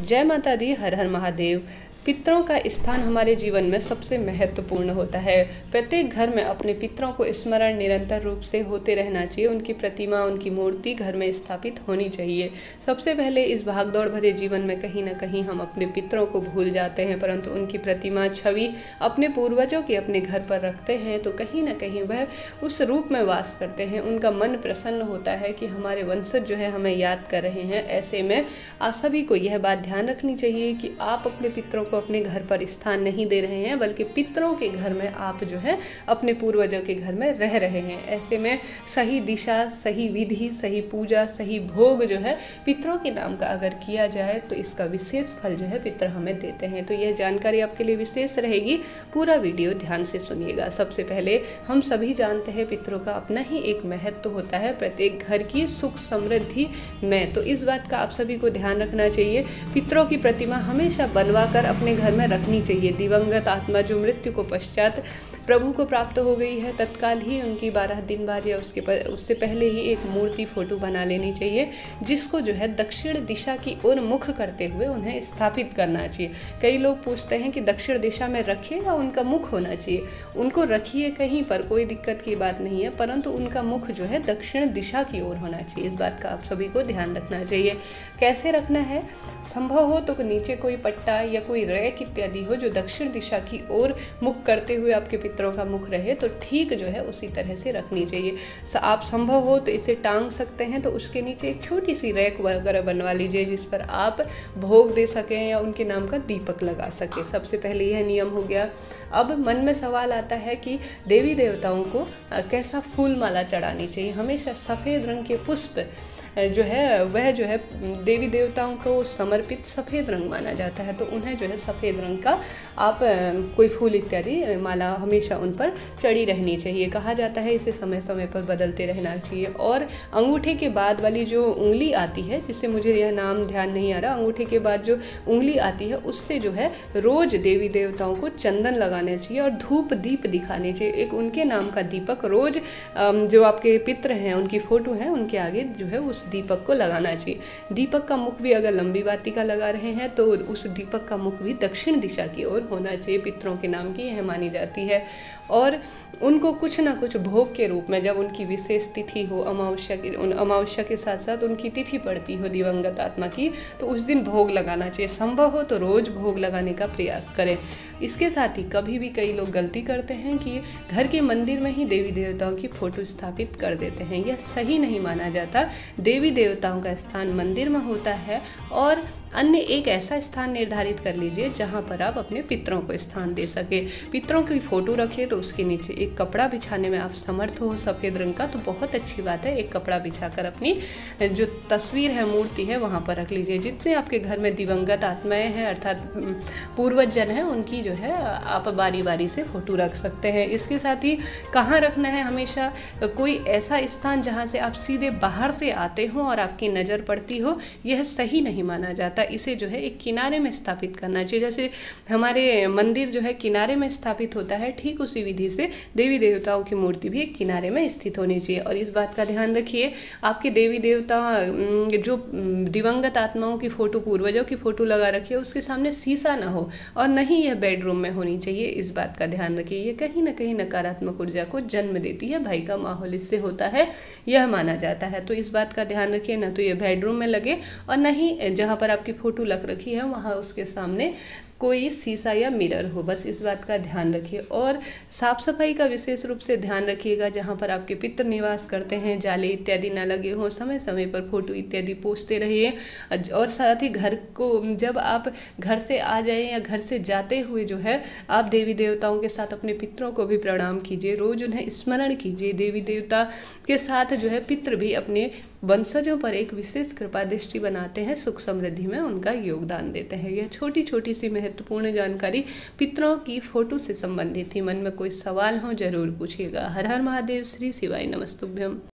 जय माता दी, हर हर महादेव। पितरों का स्थान हमारे जीवन में सबसे महत्वपूर्ण होता है। प्रत्येक घर में अपने पितरों को स्मरण निरंतर रूप से होते रहना चाहिए। उनकी प्रतिमा, उनकी मूर्ति घर में स्थापित होनी चाहिए। सबसे पहले इस भागदौड़ भरे जीवन में कहीं ना कहीं हम अपने पितरों को भूल जाते हैं, परंतु उनकी प्रतिमा, छवि अपने पूर्वजों के अपने घर पर रखते हैं तो कहीं ना कहीं वह उस रूप में वास करते हैं। उनका मन प्रसन्न होता है कि हमारे वंशज जो है हमें याद कर रहे हैं। ऐसे में आप सभी को यह बात ध्यान रखनी चाहिए कि आप अपने पितरों को अपने घर पर स्थान नहीं दे रहे हैं, बल्कि पितरों के घर में आप जो है अपने पूर्वजों के घर में रह रहे हैं। ऐसे में सही दिशा, सही विधि, सही पूजा, सही भोग जो है पितरों के नाम का अगर किया जाए तो इसका विशेष फल जो है पितर हमें देते हैं। तो यह जानकारी आपके लिए विशेष रहेगी, पूरा वीडियो ध्यान से सुनिएगा। सबसे पहले हम सभी जानते हैं पितरों का अपना ही एक महत्व होता है प्रत्येक घर की सुख समृद्धि में। तो इस बात का आप सभी को ध्यान रखना चाहिए। पितरों की प्रतिमा हमेशा बनवा कर अपने घर में रखनी चाहिए। दिवंगत आत्मा जो मृत्यु को पश्चात प्रभु को प्राप्त हो गई है, तत्काल ही उनकी 12 दिन बाद या उससे पहले ही एक मूर्ति फोटो बना लेनी चाहिए, जिसको जो है दक्षिण दिशा की ओर मुख करते हुए उन्हें स्थापित करना चाहिए। कई लोग पूछते हैं कि दक्षिण दिशा में रखिए या उनका मुख होना चाहिए। उनको रखिए कहीं पर, कोई दिक्कत की बात नहीं है, परंतु उनका मुख जो है दक्षिण दिशा की ओर होना चाहिए। इस बात का आप सभी को ध्यान रखना चाहिए। कैसे रखना है? संभव हो तो नीचे कोई पट्टा या कोई रैक इत्यादि हो जो दक्षिण दिशा की ओर मुख करते हुए आपके पितरों का मुख रहे, तो ठीक जो है उसी तरह से रखनी चाहिए। आप संभव हो तो इसे टांग सकते हैं, तो उसके नीचे एक छोटी सी रैक वगैरह बनवा लीजिए जिस पर आप भोग दे सकें या उनके नाम का दीपक लगा सकें। सबसे पहले यह नियम हो गया। अब मन में सवाल आता है कि देवी देवताओं को कैसा फूल माला चढ़ानी चाहिए। हमेशा सफ़ेद रंग के पुष्प जो है वह जो है देवी देवताओं को समर्पित सफ़ेद रंग माना जाता है, तो उन्हें जो है सफ़ेद रंग का आप कोई फूल इत्यादि माला हमेशा उन पर चढ़ी रहनी चाहिए। कहा जाता है इसे समय समय पर बदलते रहना चाहिए। और अंगूठे के बाद वाली जो उंगली आती है, जिससे मुझे यह नाम ध्यान नहीं आ रहा, अंगूठे के बाद जो उंगली आती है उससे जो है रोज देवी देवताओं को चंदन लगाना चाहिए और धूप दीप दिखाने चाहिए। एक उनके नाम का दीपक रोज जो आपके पितर हैं, उनकी फ़ोटो है, उनके आगे जो है उस दीपक को लगाना चाहिए। दीपक का मुख भी अगर लंबी बाती का लगा रहे हैं तो उस दीपक का मुख भी दक्षिण दिशा की ओर होना चाहिए। पितरों के नाम की यह मानी जाती है। और उनको कुछ ना कुछ भोग के रूप में, जब उनकी विशेष तिथि हो, अमावस्या के साथ साथ उनकी तिथि पड़ती हो दिवंगत आत्मा की, तो उस दिन भोग लगाना चाहिए। संभव हो तो रोज़ भोग लगाने का प्रयास करें। इसके साथ ही कभी भी कई लोग गलती करते हैं कि घर के मंदिर में ही देवी देवताओं की फ़ोटो स्थापित कर देते हैं। यह सही नहीं माना जाता। देवी देवताओं का स्थान मंदिर में होता है और अन्य एक ऐसा स्थान निर्धारित कर लीजिए जहाँ पर आप अपने पितरों को स्थान दे सके। पितरों की फ़ोटो रखें तो उसके नीचे एक कपड़ा बिछाने में आप समर्थ हो सफ़ेद रंग का, तो बहुत अच्छी बात है। एक कपड़ा बिछाकर अपनी जो तस्वीर है, मूर्ति है, वहाँ पर रख लीजिए। जितने आपके घर में दिवंगत आत्माएं हैं अर्थात पूर्वज जन हैं, उनकी जो है आप बारी बारी से फ़ोटो रख सकते हैं। इसके साथ ही कहाँ रखना है? हमेशा कोई ऐसा स्थान जहाँ से आप सीधे बाहर से आते हो और आपकी नज़र पड़ती हो, यह सही नहीं माना जाता। इसे जो है एक किनारे में स्थापित करना चाहिए। जैसे हमारे मंदिर जो है किनारे में स्थापित होता है, ठीक उसी विधि से देवी देवताओं की मूर्ति भी एक किनारे में स्थित होनी चाहिए। और इस बात का ध्यान रखिए, आपके देवी देवता जो दिवंगत आत्माओं की फ़ोटो, पूर्वजों की फ़ोटो लगा रखिए, उसके सामने शीशा ना हो और न ही यह बेडरूम में होनी चाहिए। इस बात का ध्यान रखिए। ये कहीं ना कहीं नकारात्मक ऊर्जा को जन्म देती है। भय का माहौल इससे होता है, यह माना जाता है। तो इस बात का ध्यान रखिए, ना तो ये बेडरूम में लगे और न ही जहाँ पर आपकी फ़ोटो लग रखी है वहाँ उसके सामने कोई शीशा या मिरर हो। बस इस बात का ध्यान रखिए। और साफ़ सफाई का विशेष रूप से ध्यान रखिएगा। जहाँ पर आपके पितर निवास करते हैं जाले इत्यादि ना लगे हों, समय समय पर फ़ोटो इत्यादि पोस्टते रहिए। और साथ ही घर को जब आप घर से आ जाएं या घर से जाते हुए जो है आप देवी देवताओं के साथ अपने पितरों को भी प्रणाम कीजिए। रोज़ उन्हें स्मरण कीजिए। देवी देवता के साथ जो है पितर भी अपने वंशजों पर एक विशेष कृपा दृष्टि बनाते हैं, सुख समृद्धि में उनका योगदान देते हैं। यह छोटी छोटी सी महत्वपूर्ण जानकारी पितरों की फ़ोटो से संबंधित थी। मन में कोई सवाल हो जरूर पूछिएगा। हर हर महादेव। श्री शिवाय नमस्तुभ्यम।